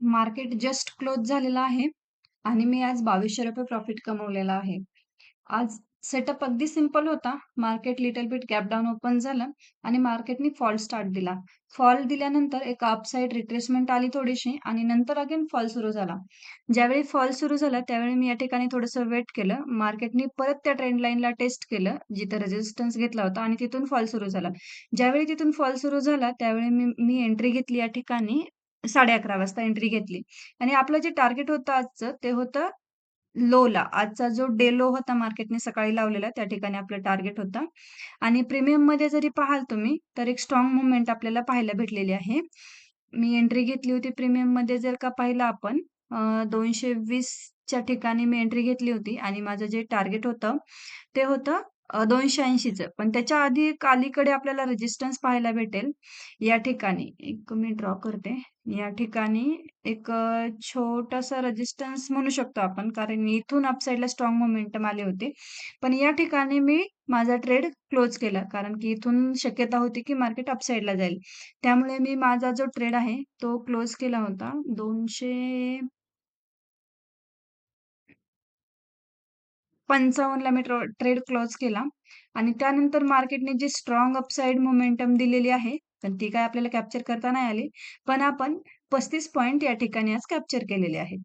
Market just close झालेलं आहे आणि मी आज ₹2200 प्रॉफिट कमवलेला आहे. आज सेटअप अगदी सिंपल होता. Market little bit gap down open झालं आणि मार्केटनी फॉल स्टार्ट दिला. फॉल दिल्यानंतर एक अपसाइड रिट्रेसमेंट आली थोडीशी आणि नंतर अगेन फॉल सुरू झाला. ज्यावेळी फॉल सुरू झाला त्यावेळी मी या ठिकाणी थोडंसं वेट केलं. मार्केटनी परत त्या ट्रेंड लाईनला टेस्ट केलं, जिथं रेझिस्टन्स घेतला होता आणि तिथून फॉल सुरू झाला. ज्यावेळी तिथून फॉल सुरू झाला त्यावेळी मी मी एंट्री घेतली या ठिकाणी 11:30 वाजता एंट्री घेतली आणि आपलं जे टार्गेट होतं आजचं ते होतं लोला. आजचा जो डे लो होता मार्केटने सकाळी लावलेला त्या ठिकाणी आपलं टार्गेट होतं आणि प्रीमियममध्ये जरी पाहाल तुम्ही तर एक स्ट्राँग मूव्हमेंट आपल्याला पाहायला भेटलेली आहे. मी एंट्री घेतली होती प्रीमियममध्ये जर का पाहिलं आपण 220 च्या ठिकाणी मी एंट्री घेतली होती आणि माझं जे टार्गेट होतं ते होतं 280 चं. पण त्याच्या आधी एक अलीकडे आपल्याला रेझिस्टन्स पाहायला भेटेल. या ठिकाणी एक मी ड्रॉ करते. या ठिकाणी एक छोटासा रेझिस्टन्स म्हणू शकतो आपण, कारण इथून अपसाइडला स्ट्राँग मोमेंटम आले होते. पण या ठिकाणी मी माझा ट्रेड क्लोज केला, कारण की इथून शक्यता होती की मार्केट अपसाइडला जाईल. त्यामुळे मी माझा जो ट्रेड आहे तो क्लोज केला होता 255 ला मी ट्रेड क्लोज केला आणि त्यानंतर मार्केटने जी स्ट्राँग अपसाइड मोमेंटम दिलेली आहे, तर ती काय आपल्याला कॅप्चर करता नाही आली. पण आपण 35 पॉइंट या ठिकाणी आज कॅप्चर केलेले आहेत.